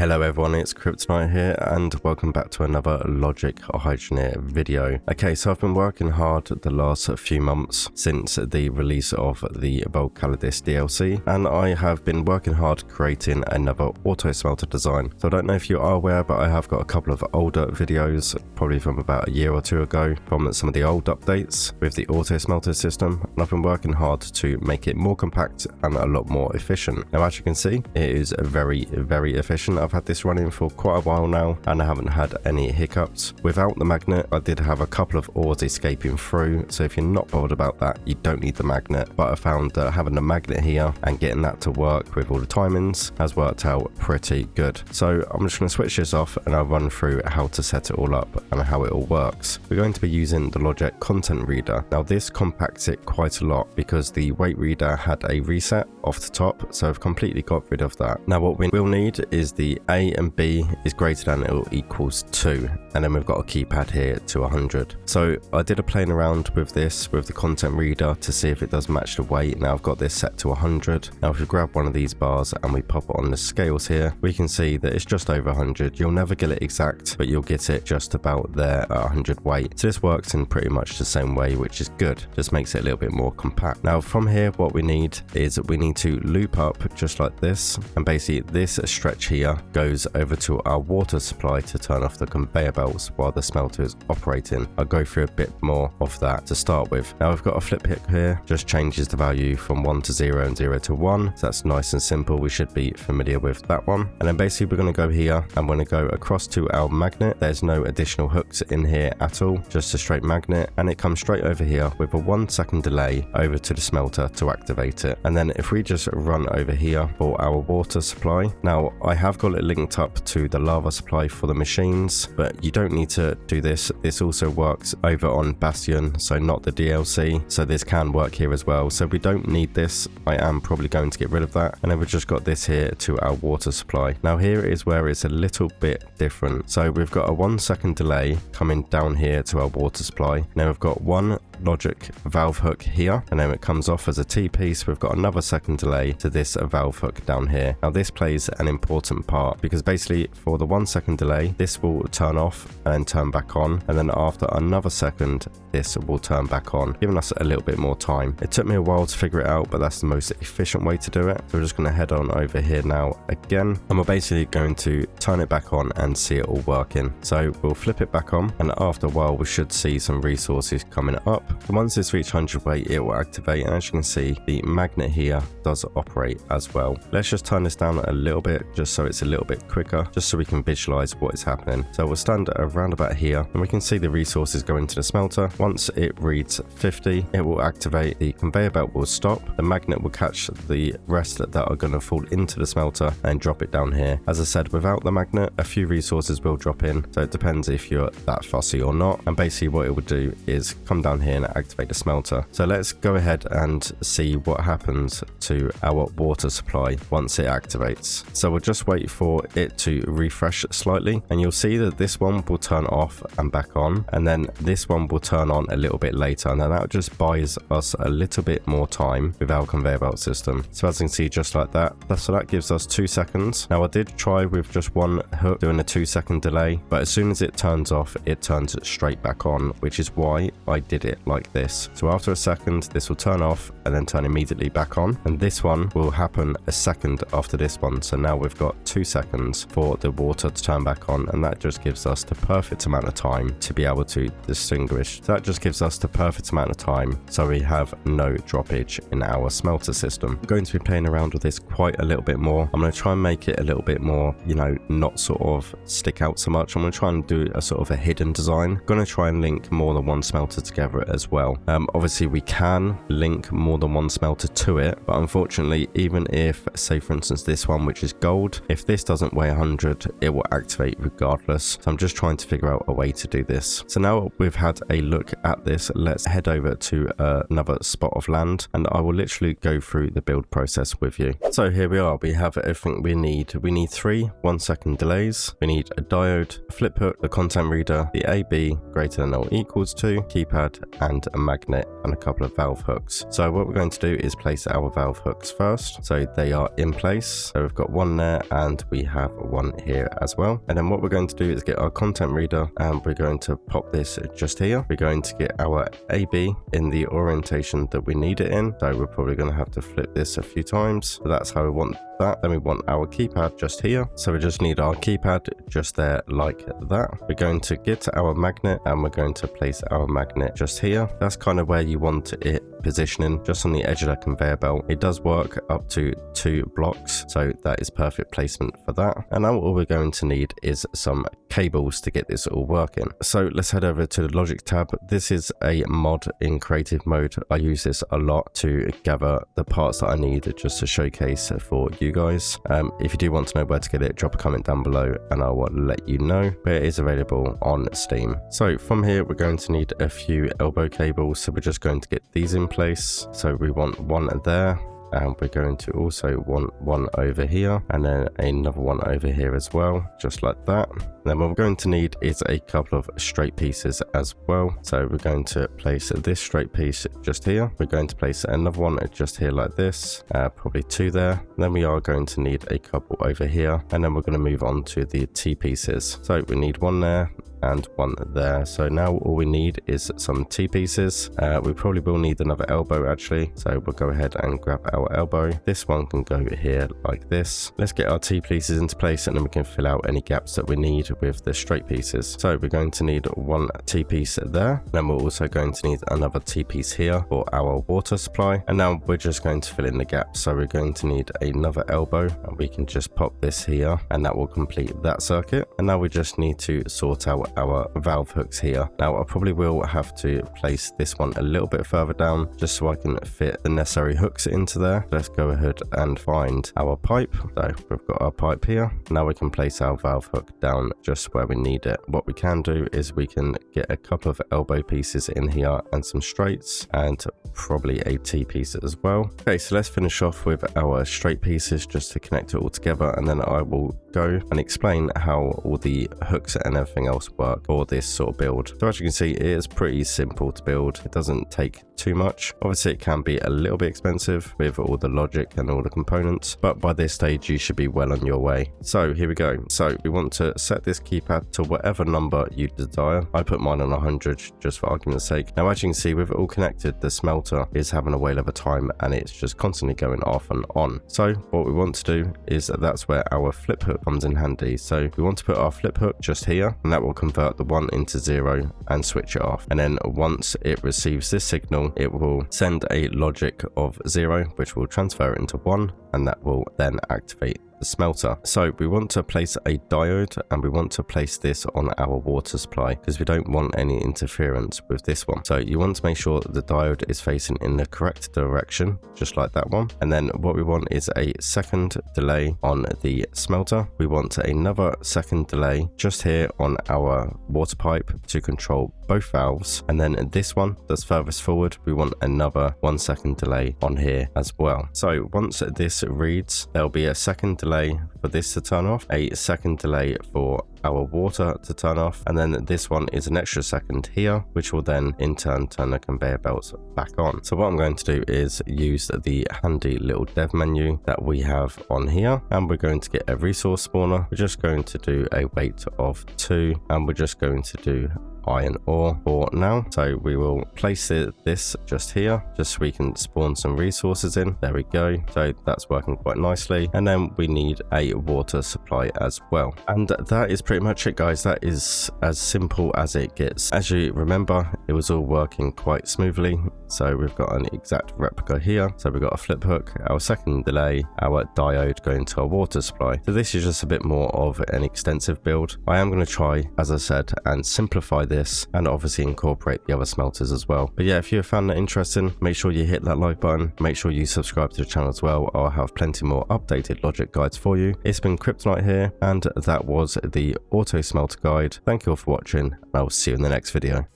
Hello everyone, it's Kryptonite here and welcome back to another Logic or Hydroneer video. Okay, so I've been working hard the last few months since the release of the Volcaladis DLC, and I have been working hard creating another auto smelter design. So I don't know if you are aware, but I have got a couple of older videos, probably from about a year or two ago, from some of the old updates with the auto smelter system, and I've been working hard to make it more compact and a lot more efficient. Now as you can see, it is very efficient. I've had this running for quite a while now and I haven't had any hiccups. Without the magnet, I did have a couple of ores escaping through, so if you're not bothered about that, you don't need the magnet. But I found that having the magnet here and getting that to work with all the timings has worked out pretty good. So I'm just going to switch this off and I'll run through how to set it all up and how it all works. We're going to be using the Logic content reader. Now this compacts it quite a lot because the weight reader had a reset off the top, so I've completely got rid of that. Now what we will need is the A and B is greater than or equals 2, and then we've got a keypad here to 100. So I did a playing around with this with the content reader to see if it does match the weight. Now I've got this set to 100. Now if we grab one of these bars and we pop it on the scales here, we can see that it's just over 100. You'll never get it exact, but you'll get it just about there at 100 weight. So this works in pretty much the same way, which is good. Just makes it a little bit more compact. Now from here, what we need is we need to loop up just like this, and basically this stretch here goes over to our water supply to turn off the conveyor belts while the smelter is operating. I'll go through a bit more of that to start with. Now we've got a flip hook here, just changes the value from 1 to 0 and 0 to 1. So that's nice and simple. We should be familiar with that one. And then basically we're going to go here and we're going to go across to our magnet. There's no additional hooks in here at all, just a straight magnet, and it comes straight over here with a 1 second delay over to the smelter to activate it. And then if we just run over here for our water supply, now I have got it linked up to the lava supply for the machines, but you don't need to do this. This also works over on Bastion, so not the DLC, so this can work here as well. So we don't need this. I am probably going to get rid of that, and then we've just got this here to our water supply. Now here is where it's a little bit different. So we've got a 1 second delay coming down here to our water supply. Now we've got one Logic valve hook here, and then it comes off as a T-piece. We've got another second delay to this valve hook down here. Now this plays an important part because basically for the 1 second delay, this will turn off and then turn back on, and then after another second this will turn back on, giving us a little bit more time. It took me a while to figure it out, but that's the most efficient way to do it. So we're just going to head on over here now again, and we're basically going to turn it back on and see it all working. So we'll flip it back on, and after a while we should see some resources coming up. And once it's reached 100 weight, it will activate, and as you can see, the magnet here does operate as well. Let's just turn this down a little bit just so it's a little bit quicker, just so we can visualize what is happening. So we'll stand around about here and we can see the resources go into the smelter. Once it reads 50, it will activate, the conveyor belt will stop, the magnet will catch the rest that are going to fall into the smelter and drop it down here. As I said, without the magnet, a few resources will drop in, so it depends if you're that fussy or not. And basically what it will do is come down here and activate the smelter. So let's go ahead and see what happens to our water supply once it activates. So we'll just wait for it to refresh slightly, and you'll see that this one will turn off and back on, and then this one will turn on a little bit later, and then that just buys us a little bit more time with our conveyor belt system. So as you can see, just like that, so that gives us 2 seconds. Now I did try with just one hook doing a 2 second delay, but as soon as it turns off, it turns straight back on, which is why I did it like this. So after a second, this will turn off and then turn immediately back on, and this one will happen a second after this one. So now we've got 2 seconds for the water to turn back on, and that just gives us the perfect amount of time to be able to distinguish. So that just gives us the perfect amount of time so we have no droppage in our smelter system. I'm going to be playing around with this quite a little bit more. I'm going to try and make it a little bit more, you know, not sort of stick out so much. I'm going to try and do a sort of a hidden design. I'm going to try and link more than one smelter together as well. Obviously we can link more than one smelter to it, but unfortunately, even if, say for instance this one, which is gold, if this doesn't weigh 100, it will activate regardless. So I'm just trying to figure out a way to do this. So now we've had a look at this, let's head over to another spot of land, and I will literally go through the build process with you. So here we are, we have everything we need. We need 3 1 second delays, we need a diode, a flip hook, the content reader, the AB greater than or equals to, keypad, and a magnet and a couple of valve hooks. So what we're going to do is place our valve hooks first. So they are in place. So we've got one there and we have one here as well. And then what we're going to do is get our content reader and we're going to pop this just here. We're going to get our AB in the orientation that we need it in. So we're probably going to have to flip this a few times. So that's how we want that. Then we want our keypad just here. So we just need our keypad just there like that. We're going to get our magnet and we're going to place our magnet just here. That's kind of where you want it positioning, just on the edge of that conveyor belt. It does work up to 2 blocks, so that is perfect placement for that. And now all we're going to need is some cables to get this all working. So let's head over to the Logic tab. This is a mod in creative mode. I use this a lot to gather the parts that I need just to showcase for you guys. If you do want to know where to get it, drop a comment down below and I will let you know, but it is available on Steam. So from here we're going to need a few elbow cables, so we're just going to get these in place. So we want one there, and we're going to also want one over here and then another one over here as well, just like that. Then what we're going to need is a couple of straight pieces as well. So we're going to place this straight piece just here. We're going to place another one just here like this, probably 2 there. And then we are going to need a couple over here, and then we're going to move on to the T pieces. So we need one there and one there. So now all we need is some T pieces. We probably will need another elbow actually, so we'll go ahead and grab our elbow. This one can go here like this. Let's get our T pieces into place and then we can fill out any gaps that we need with the straight pieces. So we're going to need one T piece there, then we're also going to need another T piece here for our water supply, and now we're just going to fill in the gaps. So we're going to need another elbow and we can just pop this here and that will complete that circuit. And now we just need to sort out our valve hooks here. Now I probably will have to place this one a little bit further down just so I can fit the necessary hooks into there. Let's go ahead and find our pipe. So we've got our pipe here. Now we can place our valve hook down just where we need it. What we can do is we can get a couple of elbow pieces in here and some straights and probably a T piece as well. Okay, so let's finish off with our straight pieces just to connect it all together, and then I will go and explain how all the hooks and everything else work for this sort of build. So as you can see, it is pretty simple to build. It doesn't take too much. Obviously it can be a little bit expensive with all the logic and all the components, but by this stage you should be well on your way. So here we go. So we want to set this keypad to whatever number you desire. I put mine on 100 just for argument's sake. Now as you can see, with it all connected, the smelter is having a whale of a time and it's just constantly going off and on. So what we want to do is that's where our flip hook comes in handy. So we want to put our flip hook just here, and that will convert the 1 into 0 and switch it off. And then once it receives this signal, it will send a logic of 0, which will transfer it into 1, and that will then activate the smelter. So we want to place a diode and we want to place this on our water supply because we don't want any interference with this one. So you want to make sure that the diode is facing in the correct direction, just like that one. And then what we want is a second delay on the smelter. We want another second delay just here on our water pipe to control both valves. And then this one that's furthest forward, we want another 1 second delay on here as well. So once this reads, there'll be a second delay for this to turn off, a second delay for our water to turn off, and then this one is an extra second here, which will then in turn turn the conveyor belts back on. So what I'm going to do is use the handy little dev menu that we have on here, and we're going to get a resource spawner. We're just going to do a weight of 2, and we're just going to do iron ore for now. So we will place this just here, just so we can spawn some resources in. There we go. So that's working quite nicely. And then we need a water supply as well. And that is pretty much it, guys. That is as simple as it gets. As you remember, it was all working quite smoothly. So we've got an exact replica here. So we've got a flip hook, our second delay, our diode going to our water supply. So this is just a bit more of an extensive build. I am going to try, as I said, and simplify this and obviously incorporate the other smelters as well. But yeah, if you found that interesting, make sure you hit that like button. Make sure you subscribe to the channel as well. I'll have plenty more updated logic guides for you. It's been Kryptonite here, and that was the auto smelter guide. Thank you all for watching, and I'll see you in the next video.